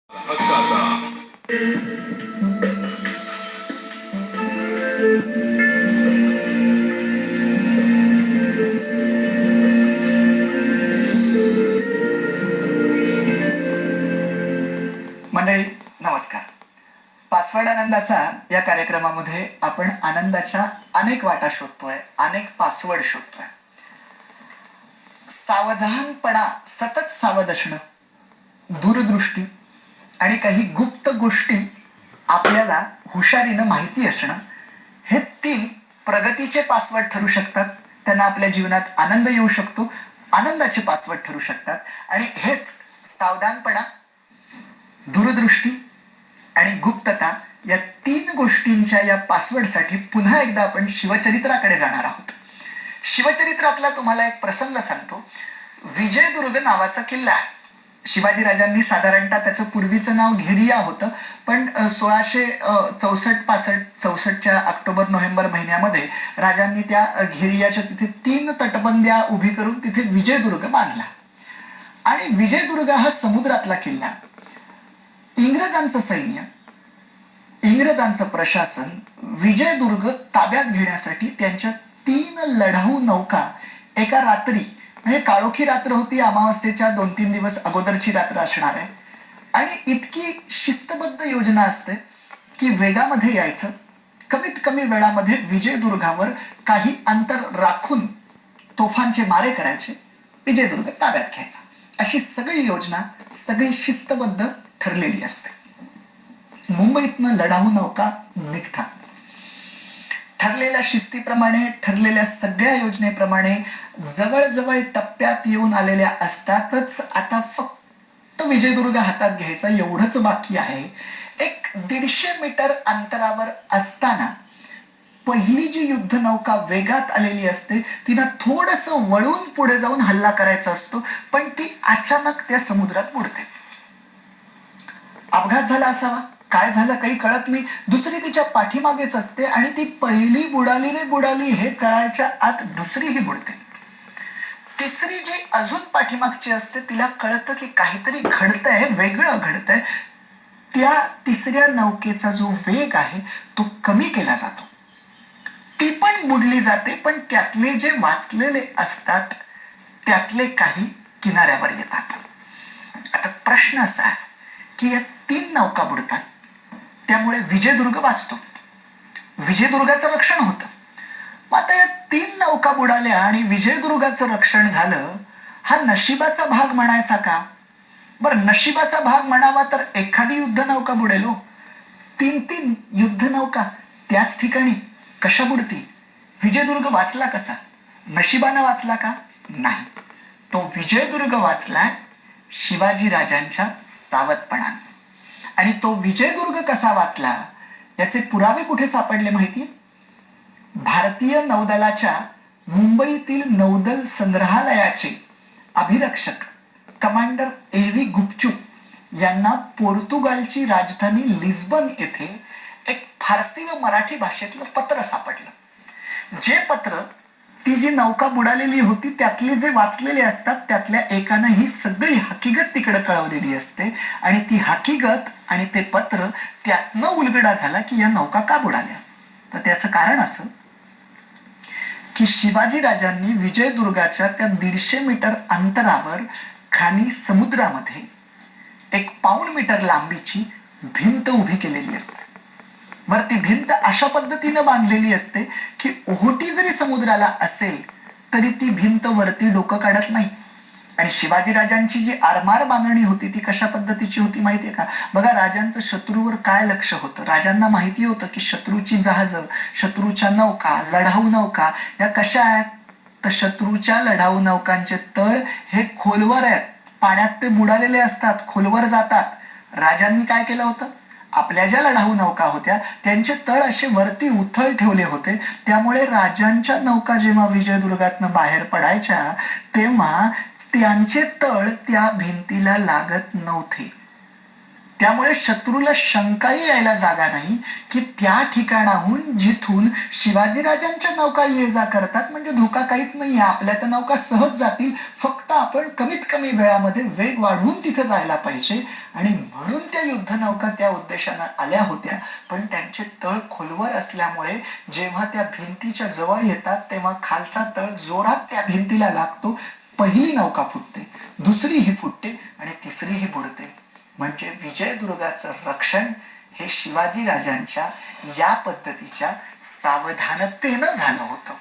हक्काचा मंडळी नमस्कार. पासवर्ड आनंदाचा या कार्यक्रमामध्ये आपण आनंदाच्या अनेक वाटा शोधतोय, अनेक पासवर्ड शोधतोय. सावधानपणा, सतत सावध असणं, दूरदृष्टी आणि काही गुप्त गोष्टी आपल्याला हुशारीनं माहिती असणं, हे 3 प्रगतीचे पासवर्ड ठरू शकतात. त्यांना आपल्या जीवनात आनंद येऊ शकतो, आनंदाचे पासवर्ड ठरू शकतात. आणि हेच सावधानपणा, दूरदृष्टी आणि गुप्तता या 3 गोष्टींच्या या पासवर्डसाठी पुन्हा एकदा आपण शिवचरित्राकडे जाणार आहोत. शिवचरित्रातला तुम्हाला एक प्रसंग सांगतो. विजयदुर्ग नावाचा किल्ला आहे. शिवाजीराजांनी साधारणतः त्याचं पूर्वीचं नाव घेरिया होतं, पण 1664 ऑक्टोबर नोव्हेंबर महिन्यामध्ये राजांनी त्या घेरियाच्या तिथे 3 तटबंद्या उभी करून तिथे विजयदुर्ग बांधला. आणि विजयदुर्ग हा समुद्रातला किल्ला. इंग्रजांचं सैन्य, इंग्रजांचं प्रशासन विजयदुर्ग ताब्यात घेण्यासाठी त्यांच्या 3 लढाऊ नौका एका रात्री, म्हणजे काळोखी रात्र होती, अमावस्येच्या 2-3 दिवस अगोदरची रात्र असणार आहे, आणि इतकी शिस्तबद्ध योजना असते की वेगामध्ये यायचं, कमीत कमी वेळामध्ये विजयदुर्गावर काही अंतर राखून तोफांचे मारे करायचे, विजयदुर्ग ताब्यात घ्यायचा. अशी सगळी योजना, सगळी शिस्तबद्ध ठरलेली असते. मुंबईतनं लढाऊ नौका निघतात. ठरलेल्या शिस्तीप्रमाणे, ठरलेल्या सगळ्या योजनेप्रमाणे जवळजवळ टप्प्यात येऊन आलेल्या असतातच. आता फक्त विजयदुर्ग हातात घ्यायचा एवढंच बाकी आहे. एक 150 मीटर अंतरावर असताना पहिली जी युद्ध नौका वेगात आलेली असते, तिनं थोडंसं वळून पुढे जाऊन हल्ला करायचा असतो, पण ती अचानक त्या समुद्रात बुडते. अपघात झाला असावा, काय झालं काही कळत नाही. दुसरी तिच्या पाठीमागेच असते आणि ती पहिली बुडाली रे बुडाली हे कळायच्या आत दुसरीही बुडते. तिसरी जी अजून पाठीमागची असते, तिला कळतं की काहीतरी घडतंय, वेगळं घडतंय. त्या तिसऱ्या नौकेचा जो वेग आहे तो कमी केला जातो. ती पण बुडली जाते, पण त्यातले जे वाचलेले असतात त्यातले काही किनाऱ्यावर येतात. आता प्रश्न असा आहे की या 3 नौका बुडतात, त्यामुळे विजयदुर्ग वाचतो, विजयदुर्गाचं रक्षण होतं. मग आता या 3 नौका बुडाल्या आणि विजयदुर्गाचं रक्षण झालं, हा नशिबाचा भाग म्हणायचा का? बरं, नशिबाचा भाग म्हणावा तर एखादी युद्ध नौका बुडेल हो. 3 युद्ध नौका त्याच ठिकाणी कशा बुडतील? विजयदुर्ग वाचला कसा? नशिबानं वाचला का? नाही. तो विजयदुर्ग वाचला शिवाजी राजांच्या सावधपणाने. आणि तो विजयदुर्ग कसा वाचला याचे पुरावे कुठे सापडले माहितीये? भारतीय नौदलाच्या मुंबईतील नौदल संग्रहालयाचे अभिरक्षक कमांडर ए.व्ही. गुपचूप यांना पोर्तुगालची राजधानी लिस्बन येथे एक फारसी व मराठी भाषेतलं पत्र सापडलं. जे पत्र ती जी नौका बुडालेली होती त्यातले जे वाचलेले असतात त्यातल्या एकानं ही सगळी हकीकत तिकडे कळवलेली असते. आणि ती हकीकत आणि ते पत्र त्यातनं उलगडा झाला की या नौका का बुडाल्या. तर त्याचं कारण असं की शिवाजी राजांनी विजयदुर्गाच्या त्या 150 मीटर अंतरावर खाली समुद्रामध्ये एक 1.25 मीटर लांबीची भिंत उभी केलेली असते. बरं, ती भिंत अशा पद्धतीनं बांधलेली असते की ओहोटी जरी समुद्राला असेल तरी ती भिंत वरती डोकं काढत नाही. आणि शिवाजीराजांची जी आरमार बांधणी होती ती कशा पद्धतीची होती माहितीये का? बघा, राजांचं शत्रूवर काय लक्ष होतं. राजांना माहिती होतं की शत्रूची जहाजं, शत्रूच्या नौका, लढाऊ नौका या कशा आहेत. तर शत्रूच्या लढाऊ नौकांचे तळ हे खोलवर आहेत, पाण्यात ते बुडालेले असतात, खोलवर जातात. राजांनी काय केलं होतं? आपल्या ज्या लढाऊ नौका होत्या त्यांचे तळ असे वरती उथळ ठेवले होते. त्यामुळे राजांच्या नौका जेव्हा विजयदुर्गातनं बाहेर पडायच्या तेव्हा त्यांचे तळ त्या भिंतीला लागत नव्हते. त्यामुळे शत्रूला शंकाही यायला जागा नाही की त्या ठिकाणाहून जिथून शिवाजीराजांच्या नौका ये जा करतात, म्हणजे धोका काहीच नाही, आपल्या त्या नौका सहज जातील, फक्त आपण कमीत कमी वेळामध्ये वेग वाढवून तिथे जायला पाहिजे. आणि म्हणून त्या युद्धनौका त्या उद्देशानं आल्या होत्या, पण त्यांचे तळ खोलवर असल्यामुळे जेव्हा त्या भिंतीच्या जवळ येतात तेव्हा खालचा तळ जोरात त्या भिंतीला लागतो. पहिली नौका फुटते, दुसरीही फुटते आणि तिसरीही बुडते. म्हणजे विजयदुर्गाचं रक्षण हे शिवाजी राजांच्या या पद्धतीच्या सावधानतेनं झालं होतं.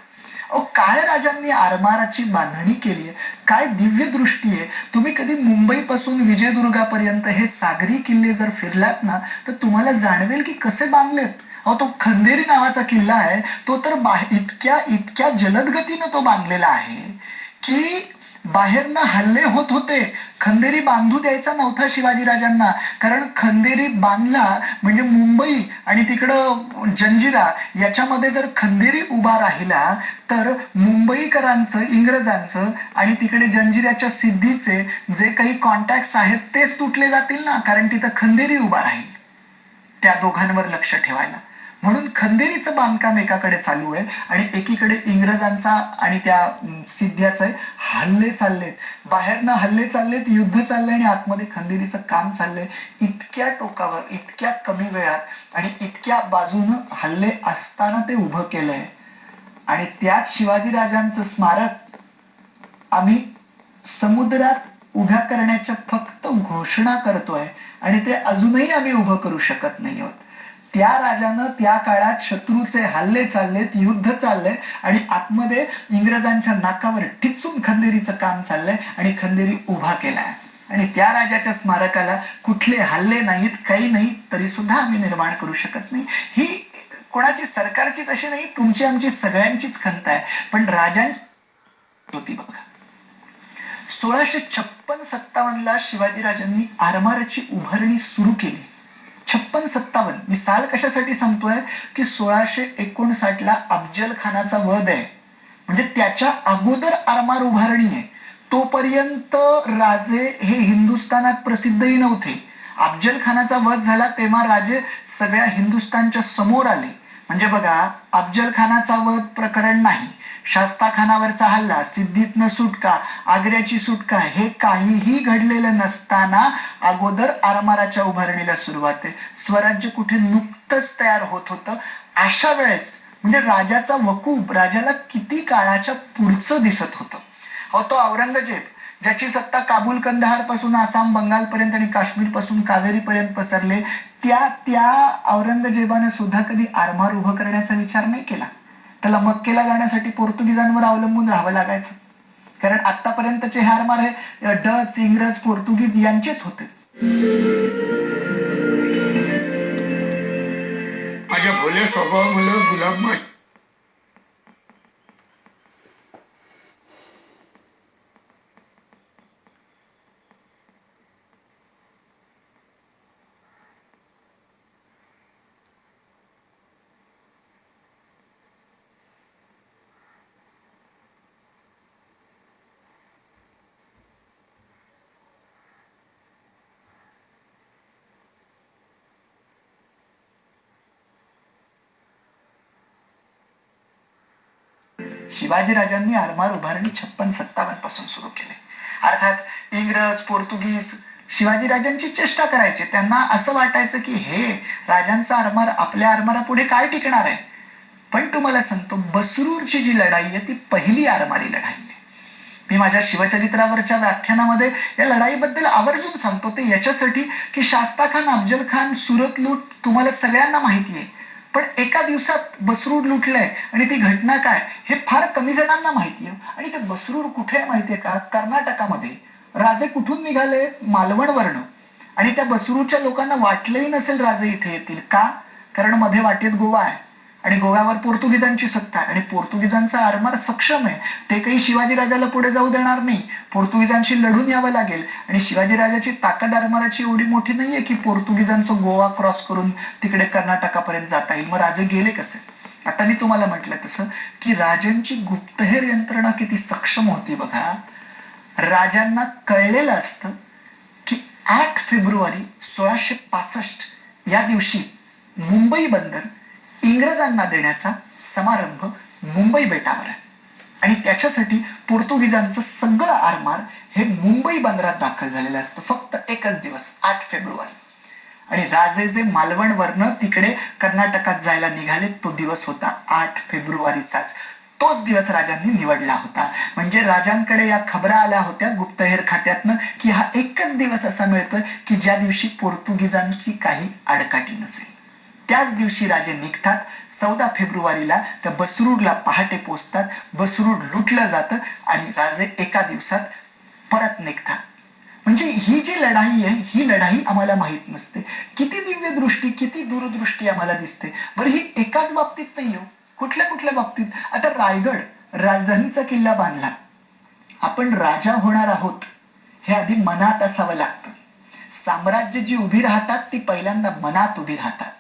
काय राजांनी आरमाराची बांधणी केली आहे, काय दिव्य दृष्टी आहे. तुम्ही कधी मुंबईपासून विजयदुर्गापर्यंत हे सागरी किल्ले जर फिरलात ना, तर तुम्हाला जाणवेल की कसे बांधलेत. तो खंदेरी नावाचा किल्ला आहे, तो तर इतक्या इतक्या जलद गतीनं तो बांधलेला आहे की बाहेरनं हल्ले होत होते. खंदेरी बांधू द्यायचा नव्हता शिवाजीराजांना, कारण खंदेरी बांधला म्हणजे मुंबई आणि तिकडं जंजिरा याच्यामध्ये जर खंदेरी उभा राहिला तर मुंबईकरांचं, इंग्रजांचं आणि तिकडे जंजिऱ्याच्या सिद्धीचे जे काही कॉन्टॅक्ट्स आहेत तेच तुटले जातील ना, कारण तिथं खंदेरी उभा राहील. त्या दोघांवर लक्ष ठेवायला म्हणून खंदेरीचं बांधकाम एकाकडे चालू आहे आणि एकीकडे इंग्रजांचा आणि त्या सिद्ध्याचे हल्ले चाललेत. बाहेरनं हल्ले चाललेत, युद्ध चाललंय आणि आतमध्ये खंदेरीचं काम चाललंय. इतक्या टोकावर, इतक्या कमी वेळात आणि इतक्या बाजूनं हल्ले असताना ते उभं केलंय. आणि त्यात शिवाजीराजांचं स्मारक आम्ही समुद्रात उभ्या करण्याच्या फक्त घोषणा करतोय आणि ते अजूनही आम्ही उभं करू शकत नाही आहोत. त्या राजानं त्या काळात शत्रूचे हल्ले चाललेत, युद्ध चाललंय आणि आतमध्ये इंग्रजांच्या नाकावर टिचून खंदेरीचं काम चाललंय आणि खंदेरी उभा केलाय. आणि त्या राजाच्या स्मारकाला कुठले हल्ले नाहीत, काही नाही, तरी सुद्धा आम्ही निर्माण करू शकत नाही. ही कोणाची सरकारचीच अशी नाही, तुमची आमची सगळ्यांचीच खंत आहे. पण राजांची होती बघा. 1656-57 शिवाजीराजांनी आरमाराची उभारणी सुरू केली. 56-57. मी साल कशासाठी सांगतोय की 1659 अफजल खानाचा वध आहे, म्हणजे त्याच्या अगोदर आरमार उभारणी आहे. तोपर्यंत राजे हे हिंदुस्थानात प्रसिद्धही नव्हते. अफजल खानाचा वध झाला तेव्हा राजे सगळ्या हिंदुस्थानच्या समोर आले. म्हणजे बघा, अफजल खानाचा वध प्रकरण नाही, शास्ता खानावरचा हल्ला, सिद्धीतनं सुटका, आग्र्याची सुटका, हे काहीही घडलेलं नसताना अगोदर आरमाराच्या उभारणीला सुरुवात आहे. स्वराज्य कुठे नुकतंच तयार होत होतं. अशा वेळेस म्हणजे राजाचा वकूफ राजाला किती काळाच्या पुढचं दिसत होतं. तो औरंगजेब ज्याची सत्ता काबूल, कंदहार पासून आसाम, बंगाल पर्यंत आणि काश्मीर पासून कावेरी पर्यंत पसरले, त्या औरंगजेबाने सुद्धा कधी आरमार उभं करण्याचा विचार नाही केला. त्याला मक्केला जाण्यासाठी पोर्तुगीजांवर अवलंबून राहावं लागायचं, कारण आतापर्यंतचे हे आरमार हे डच, इंग्रज, पोर्तुगीज यांचेच होते. माझ्या भोल्या स्वभावामुळे गुलाब शिवाजीराजांनी आरमार उभारणी 56-57 पासून सुरू केली. अर्थात इंग्रज, पोर्तुगीज शिवाजीराजांची चेष्टा करायचे. त्यांना असं वाटायचं की हे राजांचा आरमार आपल्या आरमारापुढे काय टिकणार आहे. पण तुम्हाला सांगतो, बसरूरची जी लढाई आहे ती पहिली आरमारी लढाई आहे. मी माझ्या शिवचरित्रावरच्या व्याख्यानामध्ये या लढाईबद्दल आवर्जून सांगतो. ते याच्यासाठी की शास्ता खान, अफजल खान, सुरत लूट तुम्हाला सगळ्यांना माहिती आहे, पण एका दिवसात बसरूर लुटलंय आणि ती घटना काय हे फार कमी जणांना माहिती आहे. आणि ते बसरूर कुठे आहे माहितीये का? कर्नाटकामध्ये. राजे कुठून निघाले? मालवणवरनं. आणि त्या बसरूरच्या लोकांना वाटलंही नसेल राजे इथे येतील. का? कारण मध्ये वाटेत गोवा आहे आणि गोव्यावर पोर्तुगीजांची सत्ता आहे आणि पोर्तुगीजांचा आरमार सक्षम आहे. ते काही शिवाजीराजाला पुढे जाऊ देणार नाही. पोर्तुगीजांशी लढून यावं लागेल आणि शिवाजीराजाची ताकद आरमाराची एवढी मोठी नाहीये की पोर्तुगीजांचं गोवा क्रॉस करून तिकडे कर्नाटकापर्यंत जाता येईल. मग राजे गेले कसे? आता मी तुम्हाला म्हटलं तसं की राजांची गुप्तहेर यंत्रणा किती सक्षम होती बघा. राजांना कळलेलं असतं की 8 फेब्रुवारी 1665 या दिवशी मुंबई बंदर इंग्रजांना देण्याचा समारंभ मुंबई बेटावर आहे आणि त्याच्यासाठी पोर्तुगीजांचं सगळं आरमार हे मुंबई बंदरात दाखल झालेलं असतं. फक्त एकच दिवस, 8 फेब्रुवारी. आणि राजे जे मालवणवरनं तिकडे कर्नाटकात जायला निघाले तो दिवस होता 8 फेब्रुवारीचाच. तोच दिवस राजांनी निवडला होता. म्हणजे राजांकडे या खबरा आल्या होत्या गुप्तहेर खात्यातनं की हा एकच दिवस असा मिळतोय की ज्या दिवशी पोर्तुगीजांची काही आडकाठी नसेल. त्याच दिवशी राजे निघतात. 14 फेब्रुवारीला त्या बसरूडला पहाटे पोचतात. बसरूड लुटलं जातं आणि राजे एका दिवसात परत निघतात. म्हणजे ही जी लढाई आहे ही लढाई आम्हाला माहित नसते. किती दिव्य दृष्टी, किती दूरदृष्टी आम्हाला दिसते. बरं ही एकाच बाबतीत नाही हो, कुठल्या कुठल्या बाबतीत. आता रायगड राजधानीचा किल्ला बांधला. आपण राजा होणार आहोत हे आधी मनात असावं लागतं. साम्राज्य जी उभी राहतात ती पहिल्यांदा मनात उभी राहतात.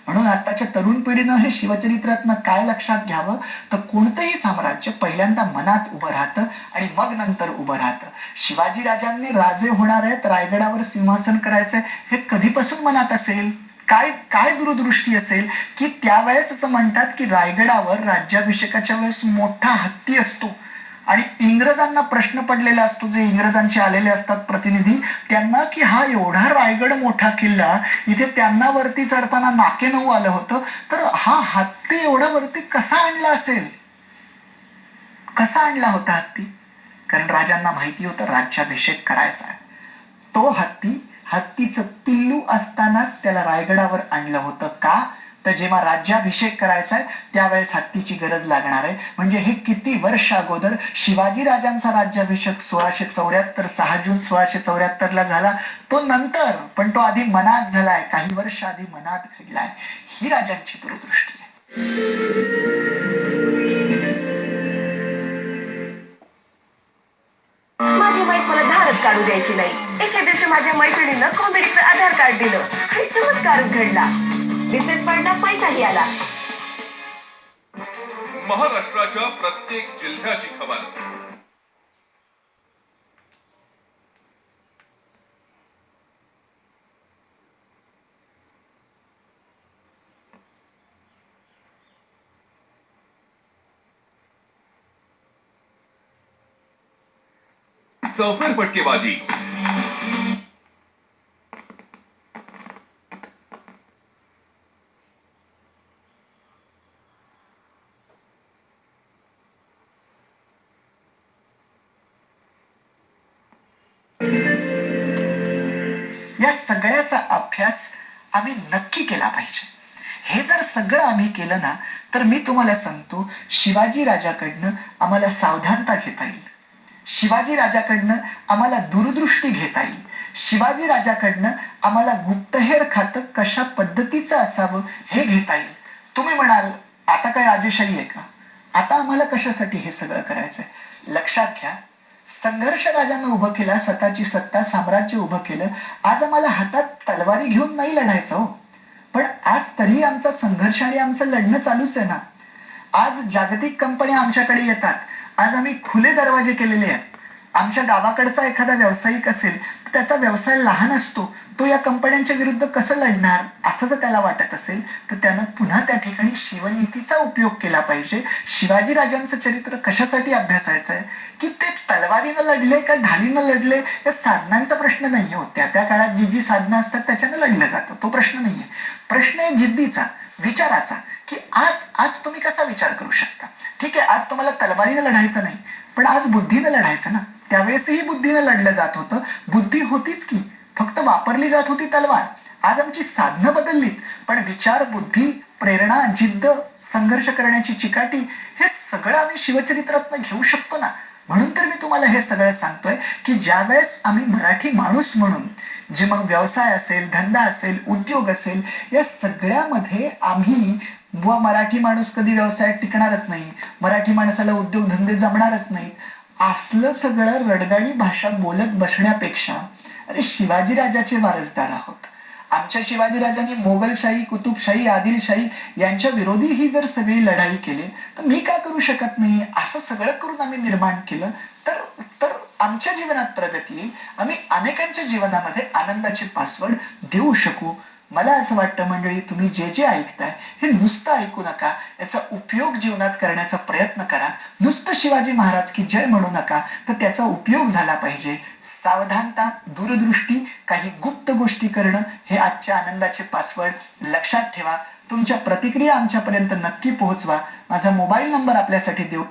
म्हणून आताच्या तरुण पिढीनं हे शिवचरित्रातनं काय लक्षात घ्यावं तर कोणतंही साम्राज्य पहिल्यांदा मनात उभं राहतं आणि मग नंतर उभं राहतं. शिवाजी राजांनी राजे होणार आहेत, रायगडावर सिंहासन करायचंय हे कधीपासून मनात असेल? काय काय दूरदृष्टी असेल की त्यावेळेस असं म्हणतात की रायगडावर राज्याभिषेकाच्या वेळेस मोठा हत्ती असतो आणि इंग्रजांना प्रश्न पडलेला असतो, जे इंग्रजांचे आलेले असतात प्रतिनिधी त्यांना, की हा एवढा रायगड मोठा किल्ला इथे त्यांना वरती चढताना नाके नऊ आलं होतं, तर हा हत्ती एवढा वरती कसा आणला असेल? कसा आणला होता हत्ती? कारण राजांना माहिती होतं राज्याभिषेक करायचा आहे. तो हत्तीचं पिल्लू असतानाच त्याला रायगडावर आणलं होतं. का? तर जेव्हा राज्याभिषेक करायचा आहे त्यावेळेस हत्तीची गरज लागणार आहे. म्हणजे हे किती वर्ष अगोदर शिवाजी राजांचा राज्याभिषेक 1674 6 जून 1674 ला झाला. तो नंतर, पण तो आधी मनात झालाय, काही वर्ष आधी मनात घडलाय. ही राजांची दूरदृष्टी आहे. माझी मैस मला धारच काढू द्यायची नाही. एके दिवशी माझ्या मैत्रिणीनं कॉमेडीचं आधार कार्ड दिलं आणि चमत्कारच घडला. बिझनेस पार्टनर पैसाही आला. महाराष्ट्राच्या प्रत्येक जिल्ह्याची खबर. चौफेर फटकेबाजी. या सगळ्याचा अभ्यास आम्ही नक्की केला पाहिजे. हे जर सगळं आम्ही केलं ना तर मी तुम्हाला सांगतो शिवाजी राजाकडनं आम्हाला सावधानता घेता येईल. शिवाजी राजाकडनं आम्हाला दूरदृष्टी घेता येईल. शिवाजी राजाकडनं आम्हाला गुप्तहेर खातं कशा पद्धतीचं असावं हे घेता येईल. तुम्ही म्हणाल आता काय राजेशाही आहे का? आता आम्हाला कशासाठी हे सगळं करायचंय? लक्षात घ्या, संघर्ष राजानं उभं केला, स्वतःची सत्ता साम्राज्य उभं केलं. आज आम्हाला हातात तलवारी घेऊन नाही लढायचं हो, पण आज तरी आमचा संघर्ष आणि आमचं लढणं चालूच आहे ना. आज जागतिक कंपन्या आमच्याकडे येतात. आज आम्ही खुले दरवाजे केलेले आहेत. आमच्या गावाकडचा एखादा व्यावसायिक असेल तर त्याचा व्यवसाय लहान असतो, तो या कंपन्यांच्या विरुद्ध कसं लढणार असं जर त्याला वाटत असेल तर त्यानं पुन्हा त्या ठिकाणी शिवनीतीचा उपयोग केला पाहिजे. शिवाजी राजांचं चरित्र कशासाठी अभ्यासायचं आहे की ते तलवारीनं लढले का ढालीनं लढले या साधनांचा प्रश्न नाही हो. त्या त्या काळात जी जी साधनं असतात त्याच्यानं लढलं जातं, तो प्रश्न नाहीये. प्रश्न आहे जिद्दीचा, विचाराचा, की आज तुम्ही कसा विचार करू शकता. ठीक आहे, आज तुम्हाला तलवारीनं लढायचं नाही, पण आज बुद्धीनं लढायचं ना. त्यावेळेसही बुद्धीनं लढलं जात होतं. बुद्धी होतीच की, फक्त वापरली जात होती तलवार. आज आमची साधनं बदललीत, पण विचार, बुद्धी, प्रेरणा, जिद्द, संघर्ष करण्याची चिकाटी हे सगळं आम्ही शिवचरित्रातनं घेऊ शकतो ना. म्हणून तर मी तुम्हाला हे सगळं सांगतोय की ज्यावेळेस आम्ही मराठी माणूस म्हणून जे मग व्यवसाय असेल, धंदा असेल, उद्योग असेल, या सगळ्यामध्ये आम्ही बुवा मराठी माणूस कधी व्यवसायात टिकणारच नाही, मराठी माणसाला उद्योगधंदे जमणारच नाहीत, असलं सगळं रडगाडी भाषा बोलत बसण्यापेक्षा अरे शिवाजी राजाचे वारसदार आहोत. आमच्या शिवाजी राजांनी मोगलशाही, कुतुबशाही, आदिलशाही यांच्या विरोधी ही जर सगळी लढाई केली तर मी का करू शकत नाही? असं सगळं करून आम्ही निर्माण केलं तर तर आमच्या जीवनात प्रगती येईल. आम्ही अनेकांच्या जीवनामध्ये आनंदाचे पासवर्ड देऊ शकू. मला असं वाटतं मंडळी, तुम्ही जे जे ऐकताय हे नुसतं ऐकू नका, याचा उपयोग जीवनात करण्याचा प्रयत्न करा. नुसतं शिवाजी महाराज की जय म्हणू नका, तर त्याचा उपयोग झाला पाहिजे. सावधानता, दूरदृष्टी, काही गुप्त गोष्टी करणं हे आजच्या आनंदाचे पासवर्ड. लक्षात ठेवा. तुमच्या प्रतिक्रिया आमच्यापर्यंत नक्की पोहोचवा. माझा मोबाईल नंबर आपल्यासाठी देऊ